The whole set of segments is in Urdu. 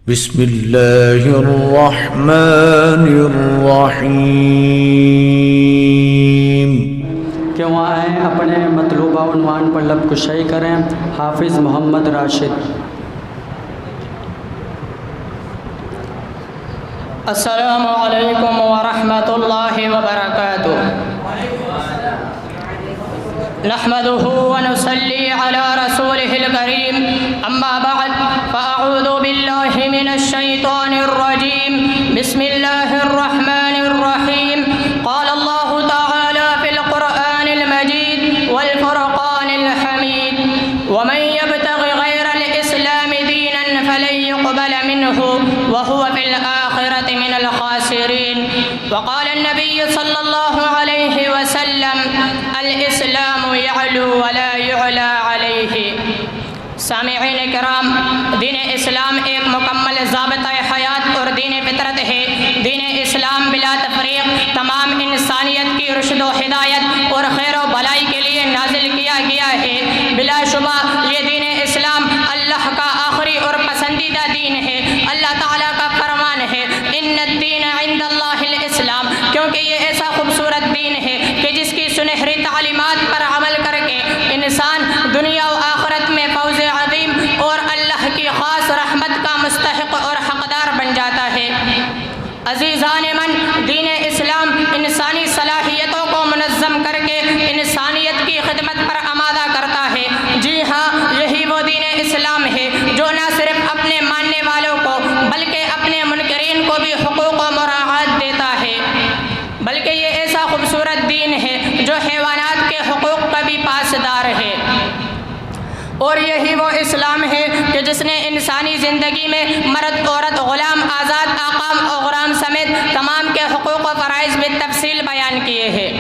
بسم اللہ الرحمن الرحیم۔ کیوں آئیں اپنے مطلوبہ عنوان پر لب کشائی کریں۔ حافظ محمد راشد۔ السلام علیکم ورحمۃ اللہ وبرکاتہ۔ نحمده ونصلي على رسوله الكريم، اما بعد فاعوذ باللہ من الشیطان الرجیم، بسم اللہ الرحمن الرحیم۔ قال اللہ تعالی فی القرآن المجید والفرقان الحمید، ومن يبتغ غیر الاسلام دینا فلن يقبل منه وهو في الآخرة من الخاسرین۔ وقال النبی صلی اللہ علیہ وسلم الاسلام یعلو ولا یعلا علیہ۔ سامعین کرام، دین اسلام ایک مکمل ضابطۂ حیات اور دین فطرت ہے۔ دین اسلام بلا تفریق تمام انسانیت کی رشد و ہدایت اور خیر و بھلائی کے لیے نازل کیا گیا ہے۔ بلا شبہ یہ دین اسلام اللہ کا آخری اور پسندیدہ دین ہے۔ اللہ تعالیٰ کا فرمان ہے ان الدین عند اللہ الاسلام، کیونکہ یہ ایسا خوبصورت دین ہے کہ جس کی سنہری تعلیمات پر عمل کر کے انسان دنیا و آخرت میں فوز عظیم اور اللہ کی خاص رحمت کا مستحق اور حقدار بن جاتا ہے۔ عزیزان من، دین اسلام انسانی صلاحیتوں کو منظم کر کے انسانیت کی خدمت پر آمادہ کرتا ہے۔ جی ہاں، یہی وہ دین اسلام ہے جو نہ صرف اپنے ماننے والوں کو بلکہ اپنے منکرین کو بھی حقوق و مراعات دیتا ہے، بلکہ یہ ایسا خوبصورت دین ہے جو حیوانات کے حقوق کا بھی پاسدار ہے۔ اور یہی وہ اسلام ہے کہ جس نے انسانی زندگی میں مرد، عورت، غلام، آزاد، آقام و غلام سمیت تمام کے حقوق و فرائض بالتفصیل بیان کیے ہیں،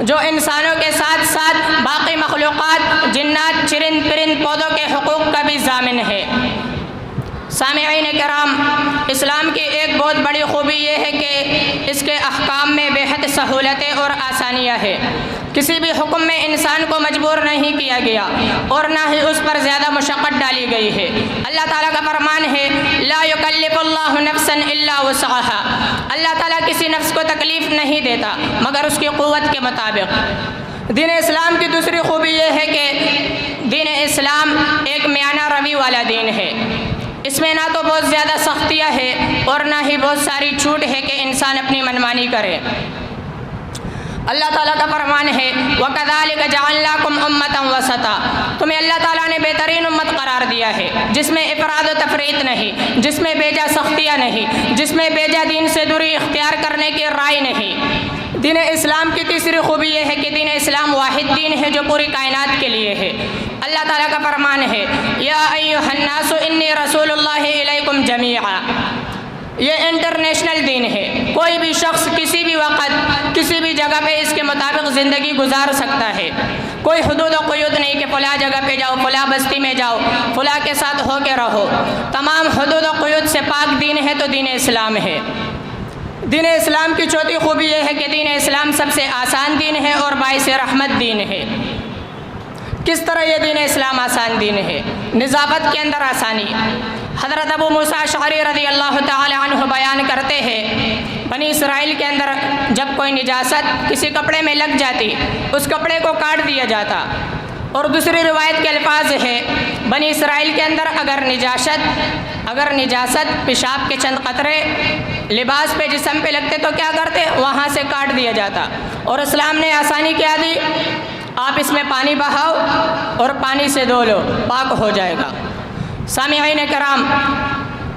جو انسانوں کے ساتھ ساتھ باقی مخلوقات، جنات، چرند پرند، پودوں کے حقوق کا بھی ضامن ہے۔ سامعین کرام، اسلام کی ایک بہت بڑی خوبی یہ ہے کہ اس کے احکام میں بے حد سہولتیں اور آسانیاں ہیں۔ کسی بھی حکم میں انسان کو مجبور نہیں کیا گیا اور نہ ہی اس پر زیادہ مشقت ڈالی گئی ہے۔ اللہ تعالیٰ کا فرمان ہے لا یکلف اللہ نفسا الا وسعها۔ اللہ تعالیٰ کسی نفس کو تکلیف نہیں دیتا مگر اس کی قوت کے مطابق۔ دین اسلام کی دوسری خوبی یہ ہے کہ دین اسلام ایک میانہ روی والا دین ہے۔ اس میں نہ تو بہت زیادہ سختیاں ہیں اور نہ ہی بہت ساری چھوٹ ہے کہ انسان اپنی منمانی کرے۔ اللہ تعالیٰ کا فرمان ہے وَكَذَلِكَ جَعَلْنَاكُمْ أُمَّةً وَسَطًا۔ تمہیں اللہ تعالیٰ نے بہترین امت قرار دیا ہے، جس میں افراد و تفریط نہیں، جس میں بیجا سختیاں نہیں، جس میں بیجا دین سے دوری اختیار کرنے کی رائے نہیں۔ دین اسلام کی تیسری خوبی یہ ہے کہ دین اسلام واحد دین ہے جو پوری کائنات کے لیے ہے۔ اللہ تعالیٰ کا فرمان ہے یا ایھا الناس انی رسول اللہ الیکم جمیعا۔ یہ انٹرنیشنل دین ہے، کوئی بھی شخص کسی بھی وقت کسی بھی جگہ پہ اس کے مطابق زندگی گزار سکتا ہے۔ کوئی حدود و قیود نہیں کہ فلاں جگہ پہ جاؤ، فلاں بستی میں جاؤ، فلاں کے ساتھ ہو کے رہو۔ تمام حدود و قیود سے پاک دین ہے تو دین اسلام ہے۔ دین اسلام کی چوتھی خوبی یہ ہے کہ دین اسلام سب سے آسان دین ہے اور باعث رحمت دین ہے۔ کس طرح یہ دین اسلام آسان دین ہے؟ نظافت کے اندر آسانی۔ حضرت ابو موسیٰ اشعری رضی اللہ تعالی عنہ بیان کرتے ہیں بنی اسرائیل کے اندر جب کوئی نجاست کسی کپڑے میں لگ جاتی اس کپڑے کو کاٹ دیا جاتا۔ اور دوسری روایت کے الفاظ ہے بنی اسرائیل کے اندر اگر نجاست پیشاب کے چند قطرے لباس پہ جسم پہ لگتے تو کیا کرتے؟ وہاں سے کاٹ دیا جاتا۔ اور اسلام نے آسانی کیا دی، آپ اس میں پانی بہاؤ اور پانی سے دھو لو، پاک ہو جائے گا۔ سامعین کرام،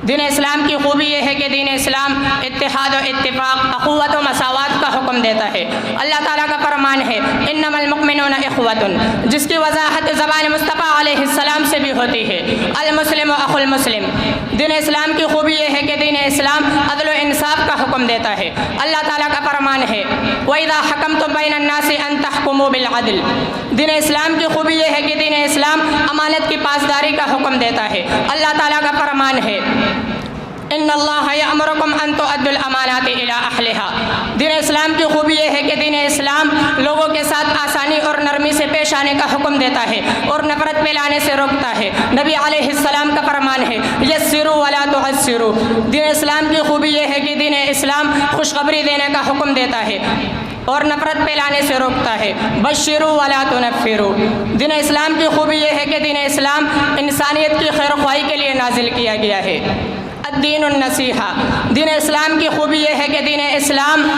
دین اسلام کی خوبی یہ ہے کہ دین اسلام اتحاد و اتفاق، اخوت و مساوات کا حکم دیتا ہے۔ اللہ تعالیٰ کا فرمان ہے انما المؤمنون اخوۃ، جس کی وضاحت زبان مصطفیٰ علیہ السلام سے بھی ہوتی ہے، المسلم اخو المسلم۔ دین اسلام کی خوبی یہ ہے کہ دین اسلام عدل و انصاف کا حکم دیتا ہے۔ اللہ تعالیٰ کا فرمان ہے وَإِذَا حَكَمْتُم بَيْنَ النَّاسِ أَن تَحْكُمُوا بِالْعَدْلِ۔ دین اسلام کی خوبی یہ ہے کہ دین اسلام امانت کی پاسداری کا حکم دیتا ہے۔ اللہ تعالیٰ کا فرمان ہے ان اللہ یأمرکم ان تؤدوا الامانات الی اہلها۔ دین اسلام کی خوبی یہ ہے کہ دین اسلام لوگوں کے ساتھ آسانی اور نرمی سے پیش پھیلانے کا حکم دیتا ہے اور نفرت پھیلانے سے روکتا ہے۔ نبی علیہ السلام کا فرمان ہے یسروا ولا تعسروا، دین اسلام کی خوبی یہ ہے کہ دین اسلام خوشخبری دینے کا حکم دیتا ہے اور نفرت پھیلانے سے روکتا ہے۔ بشروا ولا تنفروا، دین اسلام کی خوبی یہ ہے کہ دین اسلام انسانیت کی خیر خواہی کے لیے نازل کیا گیا ہے۔ الدین النصیحہ، دین اسلام کی خوبی یہ ہے کہ دین اسلام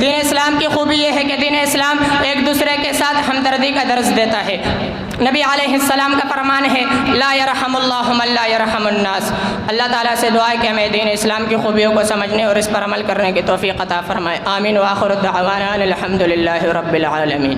دین اسلام کی خوبی یہ ہے کہ دین اسلام ایک دوسرے کے ساتھ ہمدردی کا درس دیتا ہے۔ نبی علیہ السلام کا فرمان ہے لا یرحم اللہ من لا یرحم الناس، اللہ تعالیٰ سے دعا ہے کہ ہمیں دین اسلام کی خوبیوں کو سمجھنے اور اس پر عمل کرنے کی توفیق عطا فرمائے۔ آمین وآخر دعوانا الحمد للہ رب العالمین۔